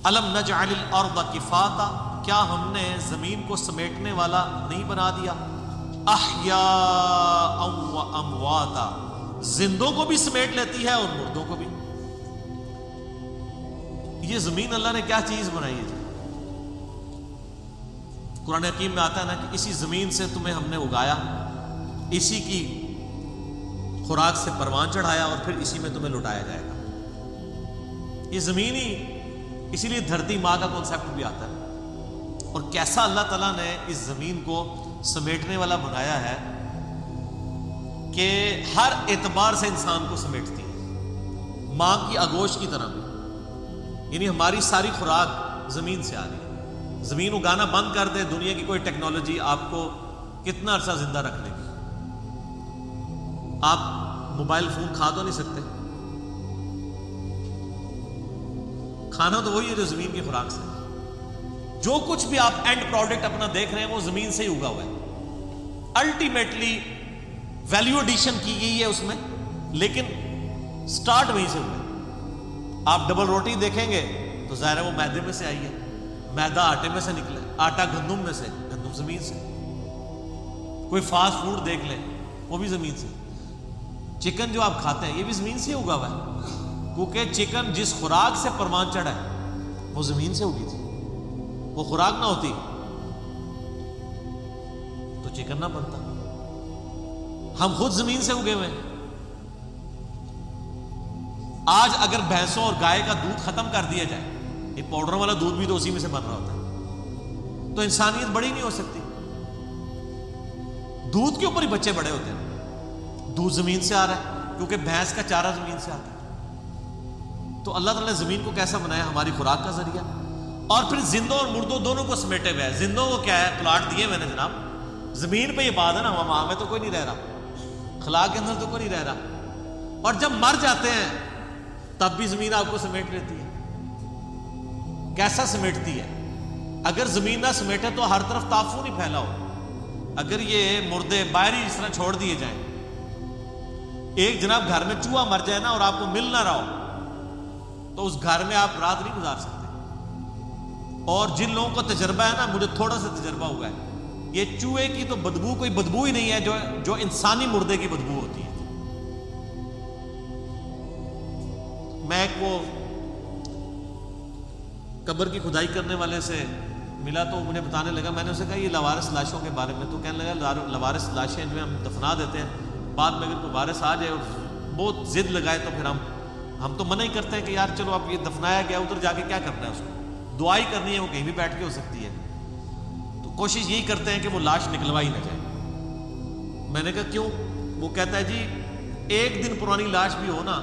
الم نجعل الارض کفاتا، کیا ہم نے زمین کو سمیٹنے والا نہیں بنا دیا؟ احیاء و امواتا، زندوں کو بھی سمیٹ لیتی ہے اور مردوں کو بھی۔ یہ زمین اللہ نے کیا چیز بنائی ہے؟ قرآن حکیم میں آتا ہے نا کہ اسی زمین سے تمہیں ہم نے اگایا، اسی کی خوراک سے پروان چڑھایا اور پھر اسی میں تمہیں لٹایا جائے گا۔ یہ زمین ہی، اسی لیے دھرتی ماں کا کانسیپٹ بھی آتا ہے۔ اور کیسا اللہ تعالیٰ نے اس زمین کو سمیٹنے والا بنایا ہے کہ ہر اعتبار سے انسان کو سمیٹتی ہے، ماں کی آگوش کی طرح بھی۔ یعنی ہماری ساری خوراک زمین سے آ رہی ہے۔ زمین اگانا بند کر دے، دنیا کی کوئی ٹیکنالوجی آپ کو کتنا عرصہ زندہ رکھ لے گی۔ آپ موبائل فون کھا تو نہیں سکتے، کھانا تو وہی ہے جو زمین کی خوراک سے ہے۔ جو کچھ بھی آپ اینڈ پروڈکٹ اپنا دیکھ رہے ہیں وہ زمین سے ہی اگا ہوا ہے۔ الٹیمیٹلی ویلیو ایڈیشن کی گئی ہے اس میں، لیکن سٹارٹ وہیں سے ہوا ہے۔ آپ ڈبل روٹی دیکھیں گے تو ظاہر ہے وہ میدے میں سے آئی ہے، میدا آٹے میں سے نکلا ہے، آٹا گندم میں سے، گندم زمین سے۔ کوئی فاسٹ فوڈ دیکھ لیں وہ بھی زمین سے۔ چکن جو آپ کھاتے ہیں یہ بھی زمین سے ہی اگا ہوا ہے، کیونکہ چکن جس خوراک سے پروان چڑھا ہے وہ زمین سے اگی تھی۔ وہ خوراک نہ ہوتی تو چکن نہ بنتا۔ ہم خود زمین سے اگے ہوئے ہیں۔ آج اگر بھینسوں اور گائے کا دودھ ختم کر دیا جائے، یہ پاؤڈر والا دودھ بھی تو اسی میں سے بن رہا ہوتا ہے، تو انسانیت بڑی نہیں ہو سکتی۔ دودھ کے اوپر ہی بچے بڑے ہوتے ہیں۔ دودھ زمین سے آ رہا ہے کیونکہ بھینس کا چارہ زمین سے آتا ہے۔ تو اللہ تعالیٰ نے زمین کو کیسا بنایا؟ ہماری خوراک کا ذریعہ۔ اور پھر زندوں اور مردوں دونوں کو سمیٹے ہوئے ہے۔ زندوں کو کیا ہے؟ پلاٹ دیے میں نے جناب، زمین پہ یہ بات ہے نا، وہاں میں تو کوئی نہیں رہ رہا، خلا کے اندر تو کوئی نہیں رہ رہا۔ اور جب مر جاتے ہیں تب بھی زمین آپ کو سمیٹ لیتی ہے۔ کیسا سمیٹتی ہے؟ اگر زمین نہ سمیٹے تو ہر طرف تعفن ہی پھیلا ہو۔ اگر یہ مردے باہر ہی اس طرح چھوڑ دیے جائیں، ایک جناب گھر میں چوہا مر جائے نا اور آپ کو مل نہ رہا ہو تو اس گھر میں آپ رات نہیں گزار سکتے۔ اور جن لوگوں کو تجربہ ہے نا، مجھے تھوڑا سا تجربہ ہوا ہے، یہ چوہے کی تو بدبو کوئی بدبو ہی نہیں ہے جو انسانی مردے کی بدبو ہوتی ہے۔ میں ایک وہ قبر کی کھدائی کرنے والے سے ملا تو مجھے بتانے لگا، میں نے اسے کہا یہ لوارث لاشوں کے بارے میں، تو کہنے لگا لوارث لاشیں جو ہم دفنا دیتے ہیں، بعد میں اگر کوئی وارث آ جائے اور بہت ضد لگائے تو پھر ہم تو منع ہی کرتے ہیں کہ یار چلو اب یہ دفنایا گیا، ادھر جا کے کیا کرنا ہے، اس کو دعائی کرنی ہے، وہ کہیں بھی بیٹھ کے ہو سکتی ہے، تو کوشش یہی کرتے ہیں کہ وہ لاش نکلوائی نہ جائے۔ میں نے کہا کیوں؟ وہ کہتا ہے جی ایک دن پرانی لاش بھی ہو نا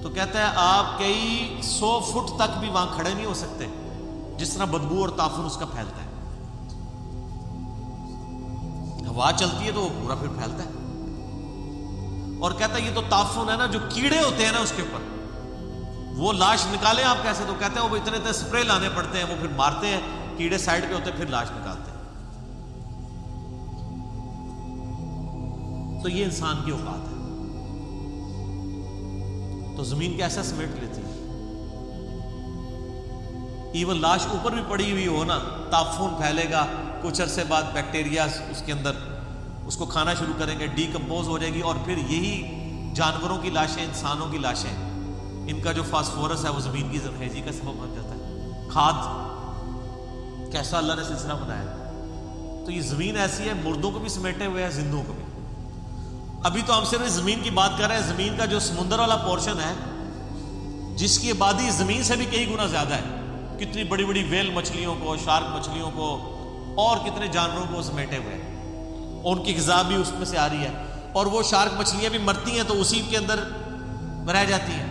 تو کہتا ہے آپ کئی 100 فٹ تک بھی وہاں کھڑے نہیں ہو سکتے، جس طرح بدبو اور تعفن اس کا پھیلتا ہے۔ ہوا چلتی ہے تو وہ پورا پھر پھیلتا ہے۔ اور کہتا ہے یہ تو تعفن ہے نا، جو کیڑے ہوتے ہیں نا اس کے اوپر، وہ لاش نکالیں آپ کیسے؟ تو کہتے ہیں وہ اتنے اتنے سپرے لانے پڑتے ہیں، وہ پھر مارتے ہیں، کیڑے سائڈ پہ ہوتے ہیں، پھر لاش نکالتے ہیں۔ تو یہ انسان کی اوقات ہے۔ تو زمین کیسا سمیٹ لیتی ہے؟ ایون لاش اوپر بھی پڑی ہوئی ہو نا، تعفن پھیلے گا، کچھ عرصے بعد بیکٹیریا اس کے اندر اس کو کھانا شروع کریں گے، ڈیکمپوز ہو جائے گی، اور پھر یہی جانوروں کی لاشیں، انسانوں کی لاشیں، ان کا جو فاسفورس ہے وہ زمین کی زرخیزی کا سبب بن جاتا ہے، کھاد۔ کیسا اللہ نے سلسلہ بنایا۔ تو یہ زمین ایسی ہے، مردوں کو بھی سمیٹے ہوئے ہے، زندوں کو بھی۔ ابھی تو ہم صرف زمین کی بات کر رہے ہیں، زمین کا جو سمندر والا پورشن ہے جس کی آبادی زمین سے بھی کئی گنا زیادہ ہے، کتنی بڑی بڑی ویل مچھلیوں کو، شارک مچھلیوں کو، اور کتنے جانوروں کو سمیٹے ہوئے ہیں، اور ان کی غذا بھی اس میں سے آ رہی ہے، اور وہ شارک مچھلیاں بھی مرتی ہیں تو اسی کے اندر رہ جاتی ہیں،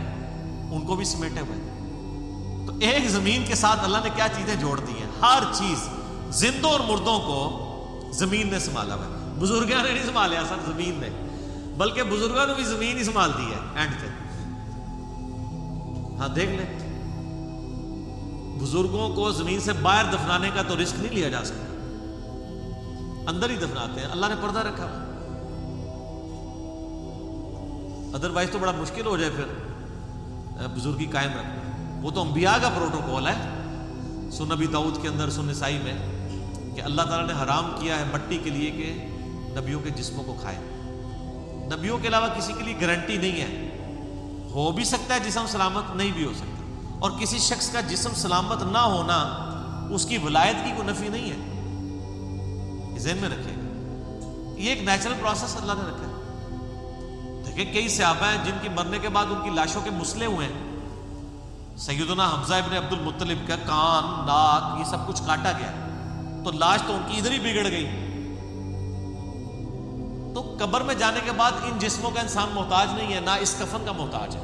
ان کو بھی سمیٹے ہوئے ہیں۔ تو ایک زمین کے ساتھ اللہ نے کیا چیزیں جوڑ دی ہیں؟ ہر چیز، زندوں اور مردوں کو زمین نے سنبھالا ہوا ہے۔ بزرگوں نے نہیں سنبھالیا سر، زمین نے، بلکہ بزرگوں نے بھی زمین ہی سنبھال دی ہے اینڈ تک۔ ہاں دیکھ لیں، بزرگوں کو زمین سے باہر دفنانے کا تو رسک نہیں لیا جا سکتا، اندر ہی دفناتے ہیں، اللہ نے پردہ رکھا، ادروائز تو بڑا مشکل ہو جائے پھر بزرگی قائم رکھنا۔ وہ تو انبیاء کا پروٹوکول ہے. سنن نبی داؤد کے اندر، سنن نسائی میں، کہ اللہ تعالیٰ نے حرام کیا ہے مٹی کے لیے کہ نبیوں کے جسموں کو کھائے. نبیوں کے علاوہ کسی کے لیے گارنٹی نہیں ہے. ہو بھی سکتا ہے جسم سلامت، نہیں بھی ہو سکتا. اور کسی شخص کا جسم سلامت نہ ہونا اس کی ولایت کی کوئی نفی نہیں ہے. ذہن میں رکھے گا، یہ ایک نیچرل پروسیس اللہ نے رکھا ہے. دیکھیں کئی صحابہ ہیں جن کی مرنے کے بعد ان کی لاشوں کے مسلے ہوئے ہیں. سیدنا حمزہ ابن عبد المطلب کا کان، ناک، یہ سب کچھ کاٹا گیا تو لاش تو ان کی ادھر ہی بگڑ گئی. تو قبر میں جانے کے بعد ان جسموں کا انسان محتاج نہیں ہے، نہ اس کفن کا محتاج ہے.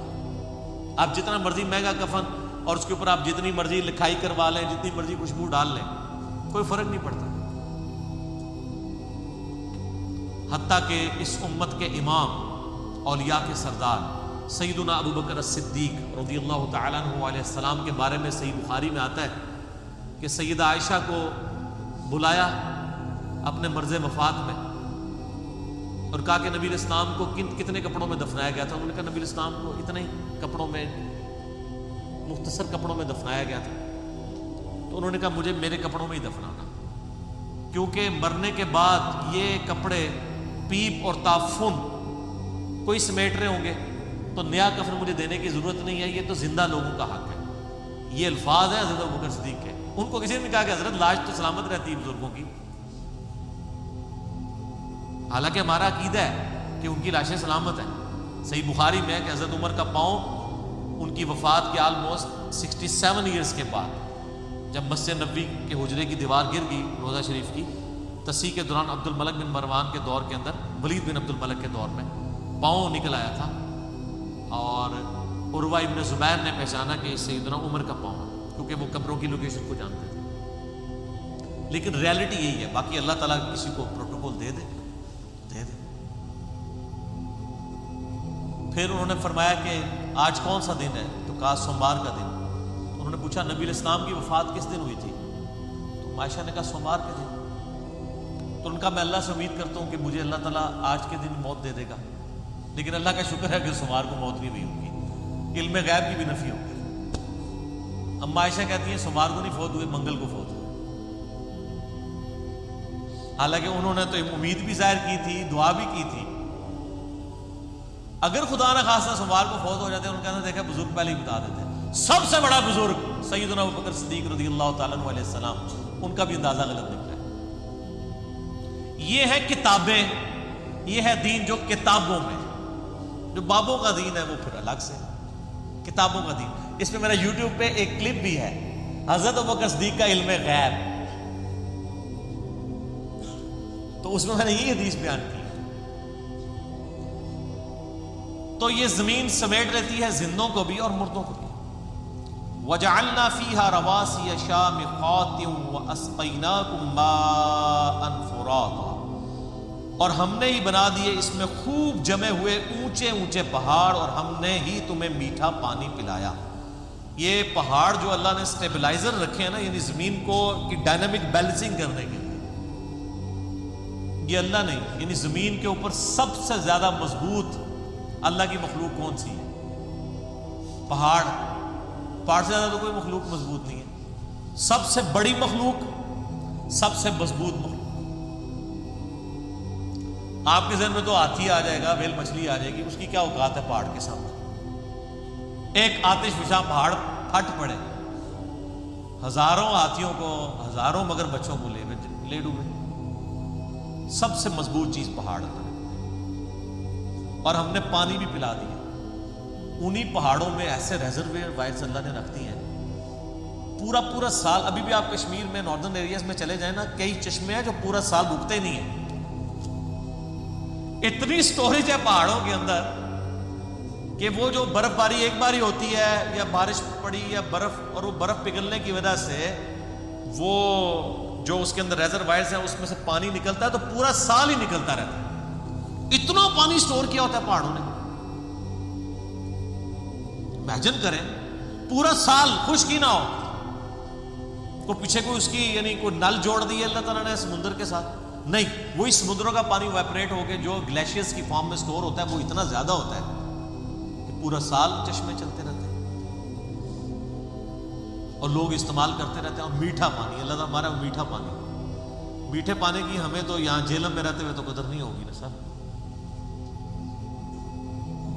آپ جتنا مرضی مہنگا کفن اور اس کے اوپر آپ جتنی مرضی لکھائی کروا لیں، جتنی مرضی خوشبو ڈال لیں، کوئی فرق نہیں پڑتا. حتیٰ کہ اس امت کے امام، اولیاء کے سردار سیدنا ابو بکر الصدیق رضی اللہ تعالیٰ عنہ علیہ السلام کے بارے میں صحیح بخاری میں آتا ہے کہ سیدہ عائشہ کو بلایا اپنے مرض وفات میں اور کہا کہ نبی الاسلام کو کتنے کپڑوں میں دفنایا گیا تھا. انہوں نے کہا نبی الاسلام کو اتنے ہی کپڑوں میں، مختصر کپڑوں میں دفنایا گیا تھا. تو انہوں نے کہا مجھے میرے کپڑوں میں ہی دفنانا، کیونکہ مرنے کے بعد یہ کپڑے پیپ اور تعفن کوئی سمیٹ رہے ہوں گے تو نیا کفن مجھے دینے کی ضرورت نہیں ہے، یہ تو زندہ لوگوں کا حق ہے. یہ الفاظ ہیں حضرت ابوبکر صدیق کے. ان کو کسی نے کہا کہ حضرت لاش تو سلامت رہتی ہے بزرگوں کی، حالانکہ ہمارا عقیدہ ہے کہ ان کی لاشیں سلامت ہیں. صحیح بخاری میں ہے کہ حضرت عمر کا پاؤں ان کی وفات کے آلموسٹ 67 ایئرز کے بعد، جب مسجد نبوی کے حجرے کی دیوار گر گئی روضہ شریف کی، تصحیح کے دوران عبد الملک بن مروان کے دور کے اندر، ولید بن عبد الملک کے دور میں پاؤں نکل آیا تھا اور عروہ ابن زبیر نے پہچانا کہ سیدنا عمر کا پاؤں ہے، کیونکہ وہ قبروں کی لوکیشن کو جانتے تھے. لیکن ریالٹی یہی ہے. باقی اللہ تعالیٰ کسی کو پروٹوکول دے دے. پھر انہوں نے فرمایا کہ آج کون سا دن ہے؟ تو کہا سوموار کا دن. انہوں نے پوچھا نبی الاسلام کی وفات کس دن ہوئی تھی؟ تو عائشہ نے کہا سوموار کے دن. تو ان کا میں اللہ سے امید کرتا ہوں کہ مجھے اللہ تعالیٰ آج کے دن موت دے دے گا، لیکن اللہ کا شکر ہے کہ سوموار کو موت نہیں ہوئی ہوگی. علم غیب کی بھی نفی ہوگی. اما عائشہ کہتی ہیں سوموار کو نہیں فوت ہوئے، منگل کو فوت ہوئے. حالانکہ انہوں نے تو امید بھی ظاہر کی تھی، دعا بھی کی تھی. اگر خدا نہ خواستہ سوموار کو فوت ہو جاتے ہیں، ان کا دیکھا بزرگ پہلے ہی بتا دیتے ہیں. سب سے بڑا بزرگ سیدنا ابو بکر صدیق رضی اللہ تعالیٰ عنہ علیہ السلام، ان کا بھی اندازہ غلط نکلا. یہ ہے کتابیں، یہ ہے دین جو کتابوں میں. جو بابوں کا دین ہے وہ پھر الگ سے، کتابوں کا دین. اس میں میرا یوٹیوب پہ ایک کلپ بھی ہے، حضرت ابوبکر صدیق کا علم غیب. تو اس میں نے یہ حدیث بیان کی. تو یہ زمین سمیٹ لیتی ہے زندوں کو بھی اور مردوں کو بھی. وَجَعَلْنَا فِيهَا رَوَاسِيَ شَامِخَاتٍ وَأَسْقَيْنَاكُمْ مَاءً فُرَاتًا. اور ہم نے ہی بنا دیے اس میں خوب جمے ہوئے اونچے اونچے پہاڑ، اور ہم نے ہی تمہیں میٹھا پانی پلایا. یہ پہاڑ جو اللہ نے سٹیبلائزر رکھے ہیں نا، یعنی زمین کو کی ڈائنامک بیلنسنگ کرنے کے لیے، یہ اللہ نہیں. یعنی زمین کے اوپر سب سے زیادہ مضبوط اللہ کی مخلوق کون سی ہے؟ پہاڑ. پہاڑ سے زیادہ تو کوئی مخلوق مضبوط نہیں ہے. سب سے بڑی مخلوق، سب سے مضبوط مخلوق. آپ کے ذہن میں تو ہاتھی آ جائے گا، ویل مچھلی آ جائے گی، اس کی کیا اوقات ہے پہاڑ کے سامنے؟ ایک آتش فشاں پہاڑ پھٹ پڑے، ہزاروں ہاتھیوں کو، ہزاروں مگر بچوں کو لے ڈوبے. سب سے مضبوط چیز پہاڑ ہے. اور ہم نے پانی بھی پلا دیا. انہی پہاڑوں میں ایسے ریزرویئر وائرس اللہ نے رکھ دی ہیں پورا سال. ابھی بھی آپ کشمیر میں ناردرن ایریاز میں چلے جائیں نا، کئی چشمے ہیں جو پورا سال رکتے نہیں ہیں. اتنی سٹوریج ہے پہاڑوں کے اندر کہ وہ جو برف باری ایک باری ہوتی ہے یا بارش پڑی یا برف، اور وہ برف پگھلنے کی وجہ سے وہ جو اس کے اندر ریزروائرز ہیں اس میں سے پانی نکلتا ہے تو پورا سال ہی نکلتا رہتا ہے. اتنا پانی سٹور کیا ہوتا ہے پہاڑوں نے. امیجن کریں پورا سال خشک ہی نہ ہو. کو پیچھے کوئی اس کی یعنی کوئی نل جوڑ دی ہے اللہ تعالیٰ نے سمندر کے ساتھ؟ نہیں. وہی سمندروں کا پانی ویپریٹ ہو کے جو گلیشیئرز کی فارم میں سٹور ہوتا ہے وہ اتنا زیادہ ہوتا ہے کہ پورا سال چشمے چلتے رہتے ہیں. اور لوگ استعمال کرتے رہتے ہیں. اور میٹھا پانی, اللہ تعالیٰ ہمارا میٹھا پانی, میٹھے پانی کی ہمیں تو یہاں جہلم میں رہتے ہوئے تو قدر نہیں ہوگی نا سر.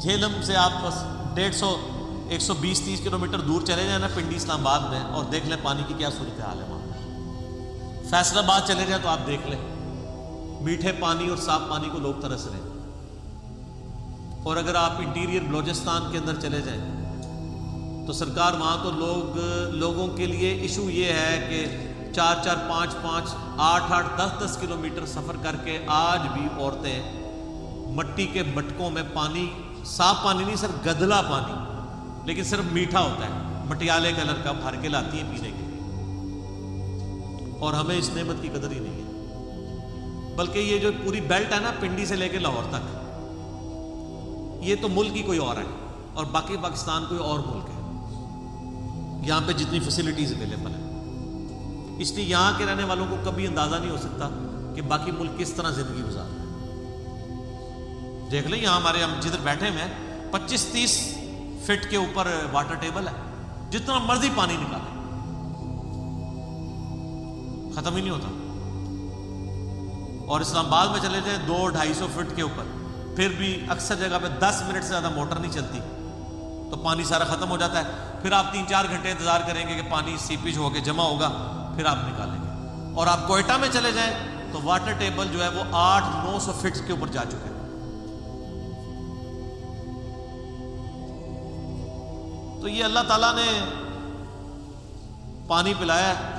جہلم سے آپ بس 120-120-130 کلومیٹر دور چلے جائیں نا پنڈی اسلام آباد میں, اور دیکھ لیں پانی کی کیا صورتحال ہے وہاں. فیصل آباد چلے جائیں تو آپ دیکھ لیں میٹھے پانی اور صاف پانی کو لوگ ترس رہے ہیں. اور اگر آپ انٹیریئر بلوچستان کے اندر چلے جائیں تو سرکار وہاں تو لوگوں کے لیے ایشو یہ ہے کہ 4-4, 5-5, 8-8, 10-10 کلومیٹر سفر کر کے آج بھی عورتیں مٹی کے مٹکوں میں پانی, صاف پانی نہیں سر, گدلا پانی, لیکن صرف میٹھا ہوتا ہے, مٹیالے کلر کا بھر کے لاتی ہیں پینے کے لیے. اور ہمیں اس نعمت کی قدر ہی نہیں ہے. بلکہ یہ جو پوری بیلٹ ہے نا پنڈی سے لے کے لاہور تک, یہ تو ملک ہی کوئی اور ہے, اور باقی پاکستان کوئی اور ملک ہے. یہاں پہ جتنی فیسلٹیز اویلیبل ہیں, اس لیے یہاں کے رہنے والوں کو کبھی اندازہ نہیں ہو سکتا کہ باقی ملک کس طرح زندگی گزارتے ہیں. دیکھ لیں یہاں ہمارے, ہم جدھر بیٹھے میں 25-30 فٹ کے اوپر واٹر ٹیبل ہے, جتنا مرضی پانی نکالیں ختم ہی نہیں ہوتا. اور اسلام آباد میں چلے جائیں 200-250 فٹ کے اوپر, پھر بھی اکثر جگہ پہ 10 منٹ سے زیادہ موٹر نہیں چلتی تو پانی سارا ختم ہو جاتا ہے. پھر آپ 3-4 گھنٹے انتظار کریں گے کہ پانی سیپیج ہو کے جمع ہوگا, پھر آپ نکالیں گے. اور آپ کوئٹہ میں چلے جائیں تو واٹر ٹیبل جو ہے وہ 800-900 فٹ کے اوپر جا چکے ہیں. تو یہ اللہ تعالیٰ نے پانی پلایا ہے,